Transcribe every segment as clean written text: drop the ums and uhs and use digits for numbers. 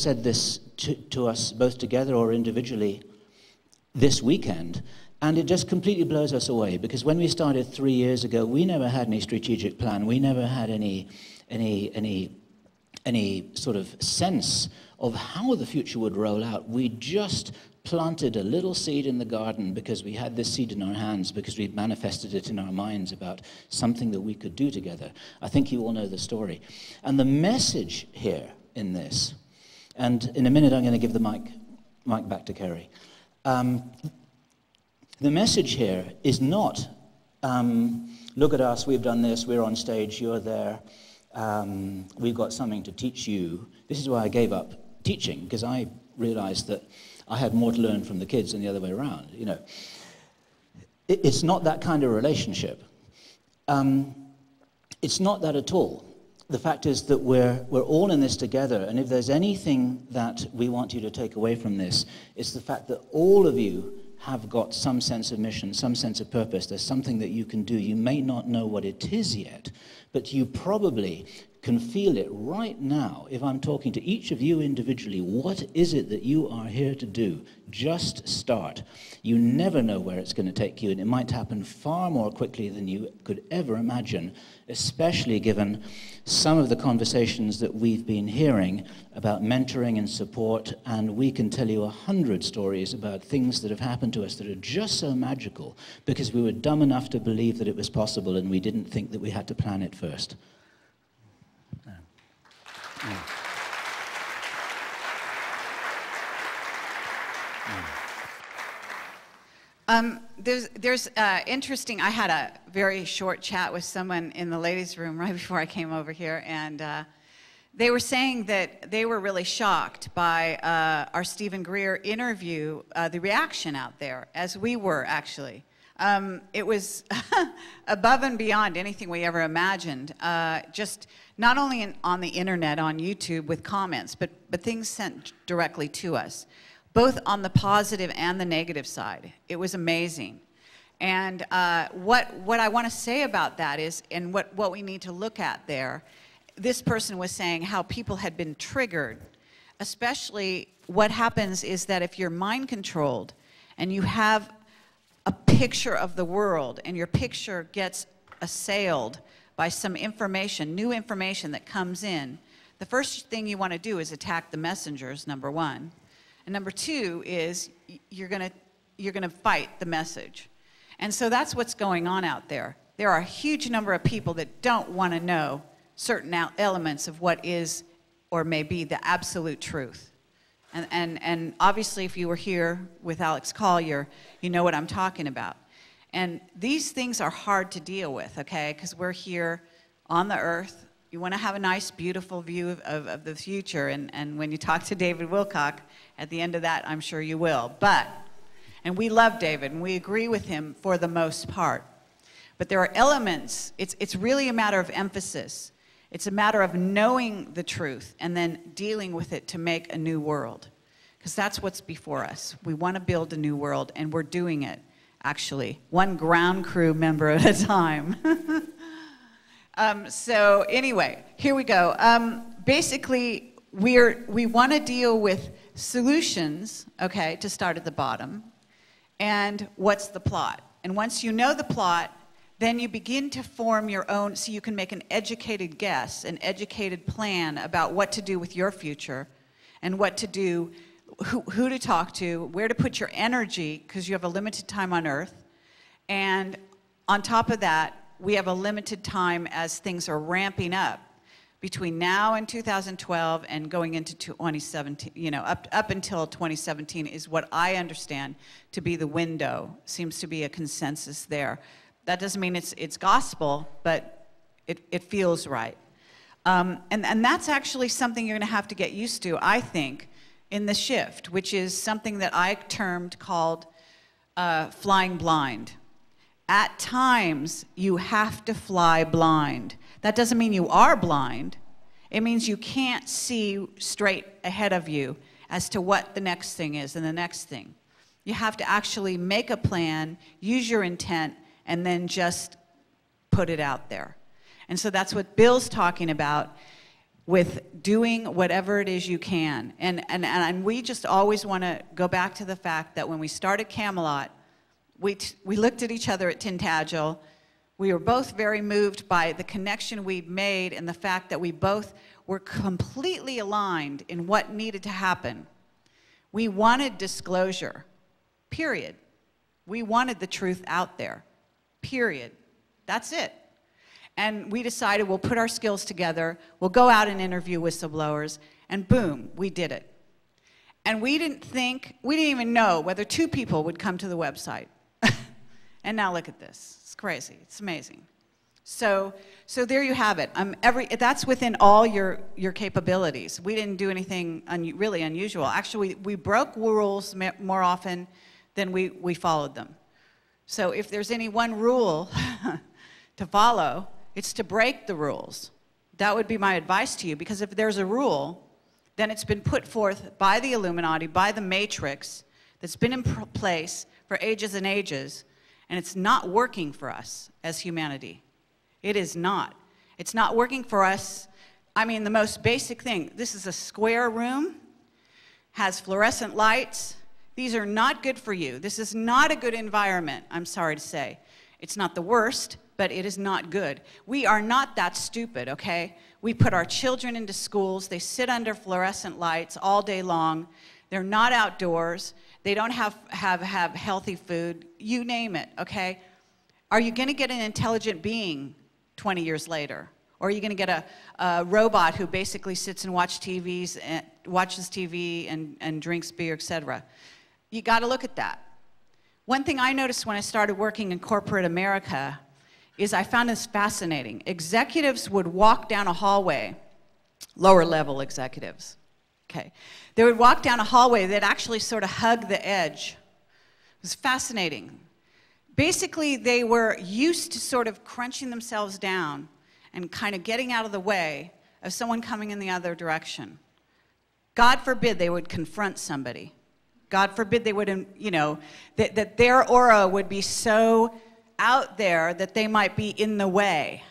said this to us both together or individually this weekend, and it just completely blows us away, because when we started 3 years ago, we never had any strategic plan. We never had any sort of sense of how the future would roll out. We just planted a little seed in the garden because we had this seed in our hands, because we'd manifested it in our minds about something that we could do together. I think you all know the story. And the message here in this, and in a minute I'm going to give the mic back to Kerry. The message here is not, look at us, we've done this, we're on stage, you're there, we've got something to teach you. This is why I gave up teaching, because I realized that I had more to learn from the kids than the other way around. You know, it's not that kind of relationship. It's not that at all. The fact is that we're all in this together, and if there's anything that we want you to take away from this, it's the fact that all of you have got some sense of mission, some sense of purpose. There's something that you can do. You may not know what it is yet, but you probably can feel it right now. If I'm talking to each of you individually, what is it that you are here to do? Just start. You never know where it's going to take you, and it might happen far more quickly than you could ever imagine, especially given some of the conversations that we've been hearing about mentoring and support, and we can tell you 100 stories about things that have happened to us that are just so magical because we were dumb enough to believe that it was possible and we didn't think that we had to plan it first. There's interesting, I had a very short chat with someone in the ladies' room right before I came over here, and they were saying that they were really shocked by our Stephen Greer interview, the reaction out there, as we were actually. It was above and beyond anything we ever imagined, just not only on the internet, on YouTube with comments, but things sent directly to us, both on the positive and the negative side. It was amazing. And what I want to say about that is, and what we need to look at there, this person was saying how people had been triggered, especially what happens is that if you're mind controlled and you have a picture of the world and your picture gets assailed by some information, new information that comes in, the first thing you want to do is attack the messengers, number one. And number two is you're going to fight the message. And so that's what's going on out there. There are a huge number of people that don't want to know certain elements of what is or may be the absolute truth. And obviously, if you were here with Alex Collier, you know what I'm talking about. And these things are hard to deal with, okay? Because we're here on the earth. You want to have a nice, beautiful view of the future. And when you talk to David Wilcock, at the end of that, I'm sure you will. And we love David, and we agree with him for the most part. But there are elements. It's really a matter of emphasis. It's a matter of knowing the truth and then dealing with it to make a new world. Because that's what's before us. We want to build a new world, and we're doing it, actually. One ground crew member at a time. So anyway, here we go. Basically, we want to deal with solutions, okay, to start at the bottom. And what's the plot? And once you know the plot, then you begin to form your own, so you can make an educated guess, an educated plan about what to do with your future and what to do, who to talk to, where to put your energy, because you have a limited time on Earth. And on top of that, we have a limited time as things are ramping up between now and 2012 and going into 2017, you know, up until 2017 is what I understand to be the window. Seems to be a consensus there. That doesn't mean it's gospel, but it feels right. And that's actually something you're going to have to get used to, I think, in the shift, which is something that I called flying blind. At times, you have to fly blind. That doesn't mean you are blind. It means you can't see straight ahead of you as to what the next thing is and the next thing. You have to actually make a plan, use your intent, and then just put it out there. And so that's what Bill's talking about. with doing whatever it is you can. And we just always want to go back to the fact that when we started Camelot, we looked at each other at Tintagel. We were both very moved by the connection we'd made and the fact that we both were completely aligned in what needed to happen. We wanted disclosure, period. We wanted the truth out there, period. That's it. And we decided we'll put our skills together, we'll go out and interview whistleblowers, and boom, we did it. And we didn't even know whether 2 people would come to the website. And now look at this. It's crazy. It's amazing. So there you have it. That's within all your capabilities. We didn't do anything really unusual. Actually, we broke rules more often than we followed them. So if there's any one rule to follow, it's to break the rules. That would be my advice to you, because if there's a rule, then it's been put forth by the Illuminati, by the Matrix, that's been in place for ages and ages, and it's not working for us as humanity. It is not. It's not working for us. I mean, the most basic thing, this is a square room, has fluorescent lights. These are not good for you. This is not a good environment, I'm sorry to say. It's not the worst, but it is not good. We are not that stupid, okay? We put our children into schools. They sit under fluorescent lights all day long. They're not outdoors. They don't have healthy food. You name it, okay? Are you going to get an intelligent being 20 years later? Or are you going to get a robot who basically sits and watches TV and drinks beer, etc.? You got to look at that. One thing I noticed when I started working in corporate America is I found this fascinating. Executives would walk down a hallway, lower level executives, okay? They would walk down a hallway, they'd actually sort of hug the edge. It was fascinating. Basically, they were used to sort of crunching themselves down and kind of getting out of the way of someone coming in the other direction. God forbid they would confront somebody. God forbid they would, you know, that their aura would be so out there that they might be in the way.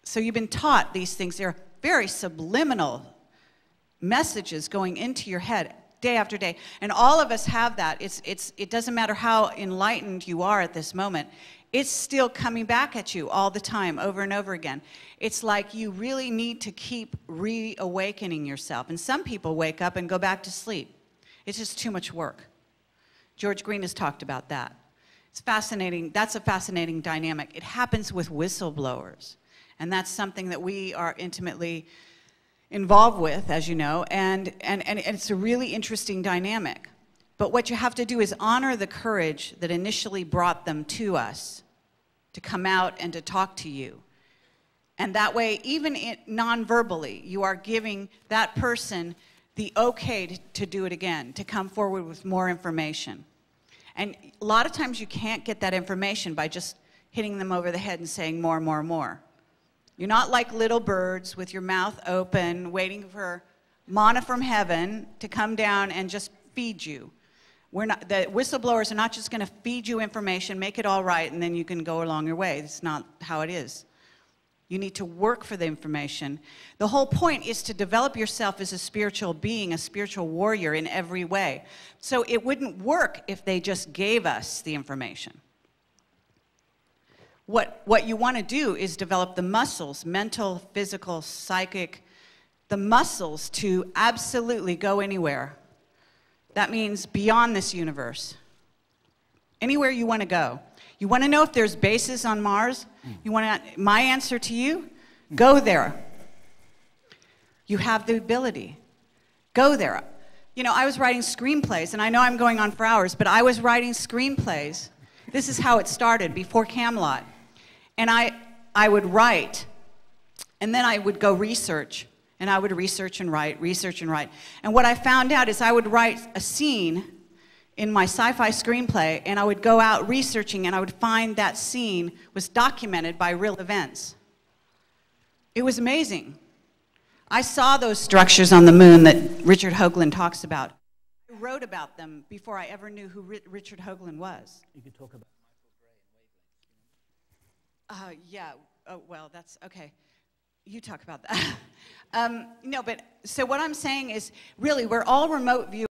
So you've been taught these things. They're very subliminal messages going into your head day after day. And all of us have that. It doesn't matter how enlightened you are at this moment. It's still coming back at you all the time, over and over again. It's like you really need to keep reawakening yourself. And some people wake up and go back to sleep. It's just too much work. George Green has talked about that. It's fascinating. That's a fascinating dynamic. It happens with whistleblowers. And that's something that we are intimately involved with, as you know, and it's a really interesting dynamic. But what you have to do is honor the courage that initially brought them to us, to come out and to talk to you. And that way, even non-verbally, you are giving that person the okay to do it again, to come forward with more information. And a lot of times you can't get that information by just hitting them over the head and saying more, more, more. You're not like little birds with your mouth open, waiting for manna from heaven to come down and just feed you. The whistleblowers are not just going to feed you information, make it all right, and then you can go along your way. That's not how it is. You need to work for the information. The whole point is to develop yourself as a spiritual being, a spiritual warrior in every way. So it wouldn't work if they just gave us the information. What you want to do is develop the muscles, mental, physical, psychic, the muscles to absolutely go anywhere. That means beyond this universe. Anywhere you want to go. You want to know if there's bases on Mars? My answer to you, go there. You have the ability. Go there. You know, I was writing screenplays, and I know I'm going on for hours, but I was writing screenplays. This is how it started, before Camelot. And I would write, and then I would go research, and I would research and write, research and write. And what I found out is I would write a scene in my sci-fi screenplay, and I would go out researching, and I would find that scene was documented by real events. It was amazing. I saw those structures on the moon that Richard Hoagland talks about. I wrote about them before I ever knew who Richard Hoagland was. You could talk about yeah. Oh, well, that's okay. You talk about that. No, but so what I'm saying is, really, we're all remote viewers.